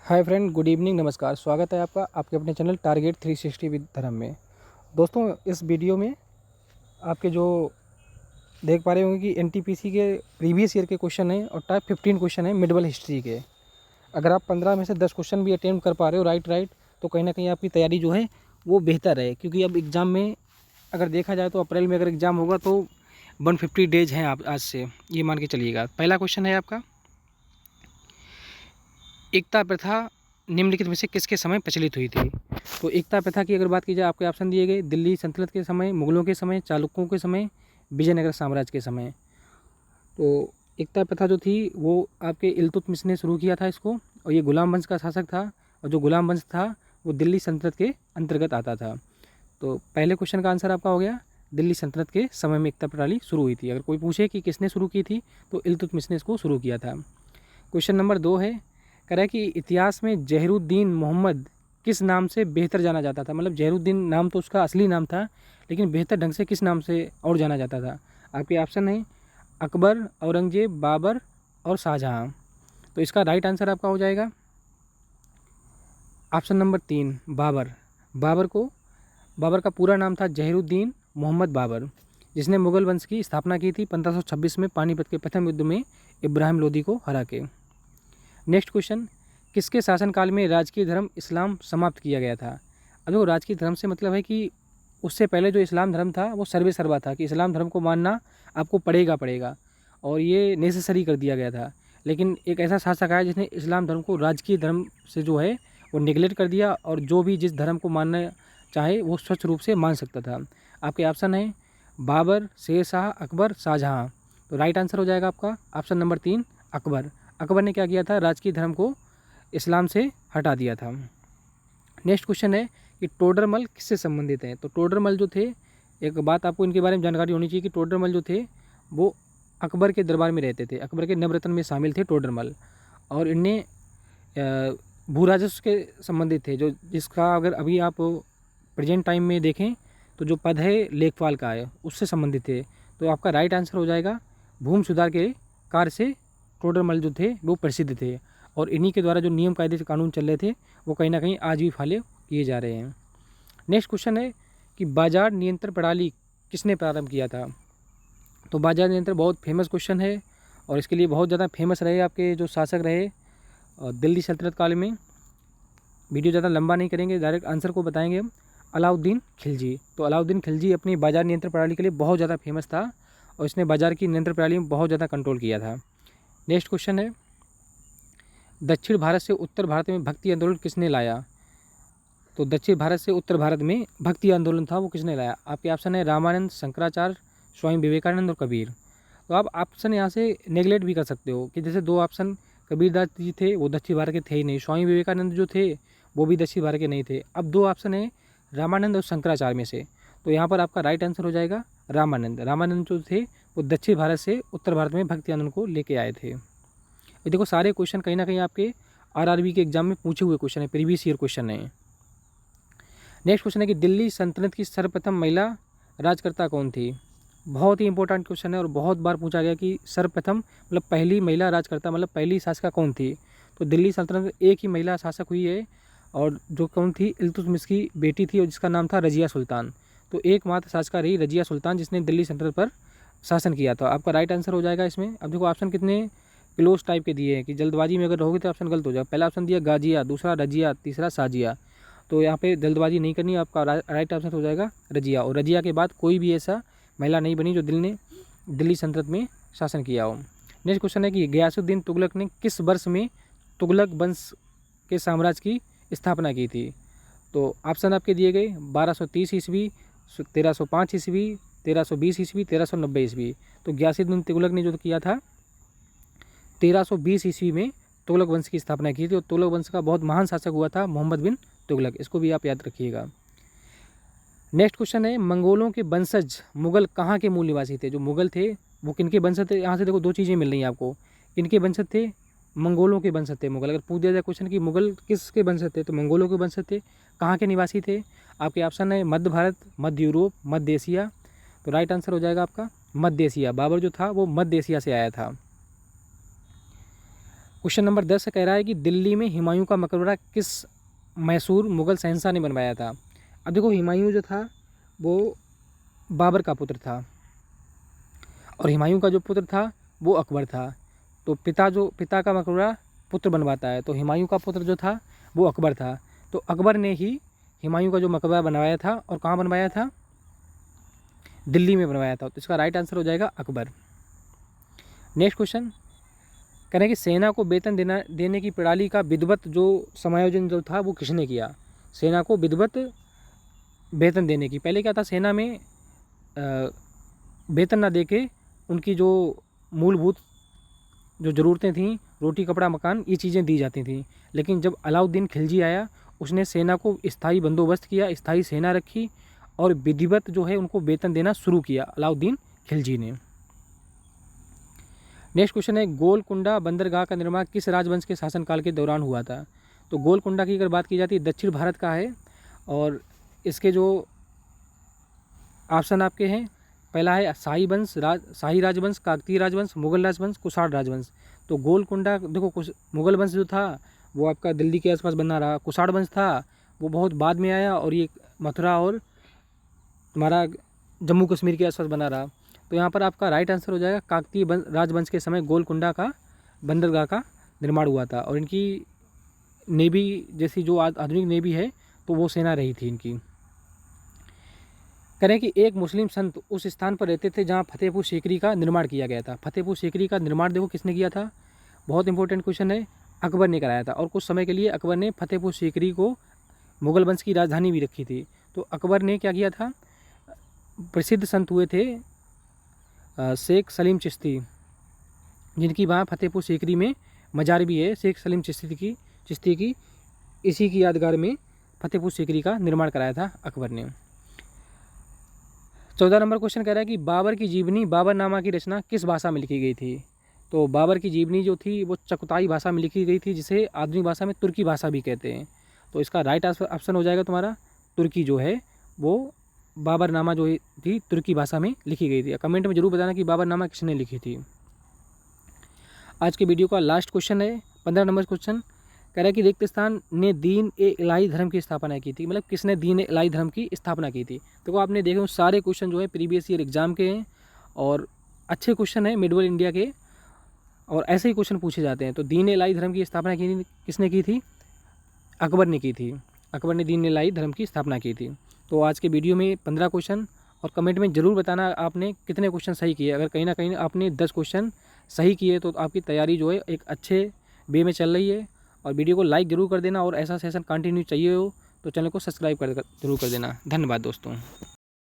Hi friend, good evening, नमस्कार। स्वागत है आपका आपके अपने चैनल टारगेट 360 विद धर्म में। दोस्तों, इस वीडियो में आपके जो देख पा रहे होंगे कि एनटीपीसी के प्रीवियस ईयर के क्वेश्चन हैं और टाइप 15 क्वेश्चन है मिडवल हिस्ट्री के। अगर आप 15 में से 10 क्वेश्चन भी अटेम्प्ट कर पा रहे हो राइट तो कहीं ना कहीं आपकी तैयारी जो है वो बेहतर है, क्योंकि अब एग्ज़ाम में अगर देखा जाए तो अप्रैल में अगर एग्ज़ाम होगा तो 150 डेज हैं आप आज से, ये मान के चलिएगा। पहला क्वेश्चन है आपका, एकता प्रथा निम्नलिखित में से किसके समय प्रचलित हुई थी। तो एकता प्रथा की अगर बात की जाए, आपके ऑप्शन दिए गए दिल्ली सल्तनत के समय, मुगलों के समय, चालुक्यों के समय, विजयनगर साम्राज्य के समय। तो एकता प्रथा जो थी वो आपके इल्तुतमिश ने शुरू किया था इसको, और ये गुलाम वंश का शासक था, और जो गुलाम वंश था वो दिल्ली सल्तनत के अंतर्गत आता था। तो पहले क्वेश्चन का आंसर आपका हो गया, दिल्ली सल्तनत के समय में एकता प्रणाली शुरू हुई थी। अगर कोई पूछे कि किसने शुरू की थी तो इल्तुतमिश ने इसको शुरू किया था। क्वेश्चन नंबर 2 है, कह रहा है कि इतिहास में जहीरुद्दीन मोहम्मद किस नाम से बेहतर जाना जाता था। मतलब जहीरुद्दीन नाम तो उसका असली नाम था, लेकिन बेहतर ढंग से किस नाम से और जाना जाता था। आपके ऑप्शन है अकबर, औरंगजेब, बाबर और शाहजहाँ। तो इसका राइट आंसर आपका हो जाएगा ऑप्शन नंबर 3, बाबर। बाबर का पूरा नाम था जहीरुद्दीन मोहम्मद बाबर, जिसने मुगल वंश की स्थापना की थी 1526 में पानीपत के प्रथम युद्ध में इब्राहिम लोदी को हरा के। नेक्स्ट क्वेश्चन, किसके शासनकाल में राजकीय धर्म इस्लाम समाप्त किया गया था। अब देखो, राजकीय धर्म से मतलब है कि उससे पहले जो इस्लाम धर्म था वो सर्वे सर्वा था, कि इस्लाम धर्म को मानना आपको पड़ेगा, और ये नेसेसरी कर दिया गया था। लेकिन एक ऐसा शासक आया जिसने इस्लाम धर्म को राजकीय धर्म से जो है वो निगलेक्ट कर दिया, और जो भी जिस धर्म को मानना चाहे वो स्वच्छ रूप से मान सकता था। आपके ऑप्शन है बाबर, शेर शाह, अकबर, शाहजहाँ। तो राइट आंसर हो जाएगा आपका ऑप्शन नंबर 3, अकबर। अकबर ने क्या किया था, राजकीय धर्म को इस्लाम से हटा दिया था। नेक्स्ट क्वेश्चन है कि टोडरमल किससे संबंधित हैं। तो टोडरमल जो थे, एक बात आपको इनके बारे में जानकारी होनी चाहिए कि टोडरमल जो थे वो अकबर के दरबार में रहते थे, अकबर के नवरत्न में शामिल थे टोडरमल, और इनने भू राजस्व के संबंधित थे, जो जिसका अगर अभी आप प्रेजेंट टाइम में देखें तो जो पद है लेखपाल का है, उससे संबंधित थे। तो आपका राइट आंसर हो जाएगा भूमि सुधार के कार्य से टोडरमल जो थे वो प्रसिद्ध थे, और इन्हीं के द्वारा जो नियम कायदे से कानून चल रहे थे वो कहीं ना कहीं आज भी फॉलो किए जा रहे हैं। नेक्स्ट क्वेश्चन है कि बाजार नियंत्रण प्रणाली किसने प्रारंभ किया था। तो बाजार नियंत्रण बहुत फेमस क्वेश्चन है, और इसके लिए बहुत ज़्यादा फेमस रहे आपके जो शासक रहे दिल्ली सल्तनत काल में। वीडियो ज़्यादा लंबा नहीं करेंगे, डायरेक्ट आंसर को बताएंगे हम। अलाउद्दीन खिलजी। तो अलाउद्दीन खिलजी अपनी बाजार नियंत्रण प्रणाली के लिए बहुत ज़्यादा फेमस था, और इसने बाजार की नियंत्रण प्रणाली में बहुत ज़्यादा कंट्रोल किया था। नेक्स्ट क्वेश्चन है, दक्षिण भारत से उत्तर भारत में भक्ति आंदोलन किसने लाया। तो दक्षिण भारत से उत्तर भारत में भक्ति आंदोलन था वो किसने लाया। आपके ऑप्शन है रामानंद, शंकराचार्य, स्वामी विवेकानंद और कबीर। तो आप ऑप्शन यहाँ से नेगलेक्ट भी कर सकते हो, कि जैसे दो ऑप्शन कबीरदास जी थे वो दक्षिण भारत के थे ही नहीं, स्वामी विवेकानंद जो थे वो भी दक्षिण भारत के नहीं थे। अब दो ऑप्शन है रामानंद और शंकराचार्य में से, तो यहाँ पर आपका राइट आंसर हो जाएगा रामानंद। रामानंद जो थे वो दक्षिण भारत से उत्तर भारत में भक्ति आंदोलन को लेके आए थे। ये देखो, सारे क्वेश्चन कहीं ना कहीं आपके आरआरबी के एग्जाम में पूछे हुए क्वेश्चन है, प्रीवियस ईयर क्वेश्चन है। नेक्स्ट क्वेश्चन है कि दिल्ली सल्तनत की सर्वप्रथम महिला राजकर्ता कौन थी। बहुत ही इंपॉर्टेंट क्वेश्चन है, और बहुत बार पूछा गया कि सर्वप्रथम मतलब पहली महिला राजकर्ता मतलब पहली शासिका कौन थी। तो दिल्ली सल्तनत में एक ही महिला शासक हुई है, और जो कौन थी, इल्तुतमिश की बेटी थी, और जिसका नाम था रजिया सुल्तान। तो एकमात्र शासिका रही रजिया सुल्तान, जिसने दिल्ली सल्तनत पर शासन किया था। आपका राइट आंसर हो जाएगा इसमें। अब देखो, ऑप्शन कितने क्लोज टाइप के दिए हैं कि जल्दबाजी में अगर रहोगे तो ऑप्शन गलत हो जाएगा। पहला ऑप्शन दिया गाजिया, दूसरा रजिया, तीसरा साजिया। तो यहाँ पे जल्दबाजी नहीं करनी, आपका राइट आंसर हो जाएगा रजिया, और रजिया के बाद कोई भी ऐसा महिला नहीं बनी जो दिल्ली सल्तनत में शासन किया हो। नेक्स्ट क्वेश्चन है कि गयासुद्दीन तुगलक ने किस वर्ष में तुगलक वंश के साम्राज्य की स्थापना की थी। तो ऑप्शन आपके दिए गए 1230 ईस्वी, 1305 ईस्वी, 1320 ईस्वी, 1390 ईस्वी। तो गयासुद्दीन तुगलक ने जो किया था 1320 ईस्वी में तुगलक वंश की स्थापना की थी, और तुगलक वंश का बहुत महान शासक हुआ था मोहम्मद बिन तुगलक। इसको भी आप याद रखिएगा। नेक्स्ट क्वेश्चन है, मंगोलों के वंशज मुगल कहाँ के मूल निवासी थे। जो मुगल थे वो किनके वंशज थे। यहाँ से देखो दो चीज़ें मिल रही हैं आपको, किनके वंशज थे, मंगोलों के वंशज थे मुगल। अगर पूछ दिया जाए क्वेश्चन कि मुगल किसके वंशज थे, तो मंगोलों के वंशज थे। कहाँ के निवासी थे, आपके ऑप्शन है मध्य भारत, मध्य यूरोप, मध्य एशिया। तो राइट आंसर हो जाएगा आपका मध्य एशिया। बाबर जो था वो मध्य एशिया से आया था। क्वेश्चन नंबर 10 कह रहा है कि दिल्ली में हुमायूं का मकबरा किस मैसूर मुग़ल शहंशाह ने बनवाया था। अब देखो हुमायूं जो था वो बाबर का पुत्र था और हुमायूं का जो पुत्र था वो अकबर था। तो पिता का मकबरा पुत्र बनवाता है, तो हुमायूं का पुत्र जो था वो अकबर था। तो अकबर ने ही हुमायूं का जो मकबरा बनवाया था और कहाँ बनवाया था, दिल्ली में बनवाया था। तो इसका राइट आंसर हो जाएगा अकबर। नेक्स्ट क्वेश्चन कह रहे हैं कि सेना को वेतन देने की प्रणाली का विधिवत जो समायोजन जो था वो किसने किया। सेना को विधिवत वेतन देने की, पहले क्या था, सेना में वेतन ना देके उनकी जो मूलभूत जो ज़रूरतें थीं, रोटी कपड़ा मकान, ये चीज़ें दी जाती थीं। लेकिन जब अलाउद्दीन खिलजी आया उसने सेना को स्थायी बंदोबस्त किया, स्थायी सेना रखी और विधिवत जो है उनको वेतन देना शुरू किया अलाउद्दीन खिलजी ने। नेक्स्ट क्वेश्चन है गोलकुंडा बंदरगाह का निर्माण किस राजवंश के शासनकाल के दौरान हुआ था। तो गोलकुंडा की अगर बात की जाती है दक्षिण भारत का है और इसके जो ऑप्शन आपके हैं, पहला है शाही राजवंश, काकतीय राजवंश, मुगल राजवंश, कुषाण राजवंश। तो गोलकुंडा देखो मुगल वंश जो था वो आपका दिल्ली के आसपास बना रहा, कुषाण वंश था वो बहुत बाद में आया और ये मथुरा और हमारा जम्मू कश्मीर के आसपास बना रहा। तो यहाँ पर आपका राइट आंसर हो जाएगा काकतीय राजवंश के समय गोलकुंडा का बंदरगाह का निर्माण हुआ था और इनकी नेवी जैसी जो आधुनिक नेवी है तो वो सेना रही थी इनकी। करें कि एक मुस्लिम संत उस स्थान पर रहते थे जहाँ फतेहपुर सीकरी का निर्माण किया गया था। फतेहपुर सीकरी का निर्माण देखो किसने किया था, बहुत इंपॉर्टेंट क्वेश्चन है, अकबर ने कराया था और कुछ समय के लिए अकबर ने फतेहपुर सीकरी को मुगल वंश की राजधानी भी रखी थी। तो अकबर ने क्या किया था, प्रसिद्ध संत हुए थे शेख सलीम चिश्ती, जिनकी वहाँ फतेहपुर सीकरी में मजार भी है शेख सलीम चिश्ती की इसी की यादगार में फतेहपुर सीकरी का निर्माण कराया था अकबर ने। 14 नंबर क्वेश्चन कह रहा है कि बाबर की जीवनी बाबरनामा की रचना किस भाषा में लिखी गई थी। तो बाबर की जीवनी जो थी वो चगताई भाषा में लिखी गई थी, जिसे आधुनिक भाषा में तुर्की भाषा भी कहते हैं। तो इसका राइट ऑप्शन हो जाएगा तुम्हारा तुर्की जो है वो बाबरनामा जो थी तुर्की भाषा में लिखी गई थी। कमेंट में जरूर बताना कि बाबरनामा किसने लिखी थी। आज के वीडियो का लास्ट क्वेश्चन है 15 नंबर क्वेश्चन कह रहा है कि रेगिस्तान ने दीन ए इलाही धर्म की स्थापना की थी, मतलब किसने दीन ए इलाही धर्म की स्थापना की थी। तो आपने देखे सारे क्वेश्चन जो है प्रीवियस ईयर एग्जाम के हैं और अच्छे क्वेश्चन है मिडवर्ल्ड इंडिया के और ऐसे ही क्वेश्चन पूछे जाते हैं। तो दीन ए इलाही धर्म की स्थापना किसने की थी, अकबर ने की थी। अकबर ने दीन ए इलाही धर्म की स्थापना की थी। तो आज के वीडियो में 15 क्वेश्चन और कमेंट में ज़रूर बताना आपने कितने क्वेश्चन सही किए। अगर कहीं ना कहीं आपने 10 क्वेश्चन सही किए तो आपकी तैयारी जो है एक अच्छे वे में चल रही है। और वीडियो को लाइक ज़रूर कर देना और ऐसा सेशन कंटिन्यू चाहिए हो तो चैनल को सब्सक्राइब जरूर कर देना। धन्यवाद दोस्तों।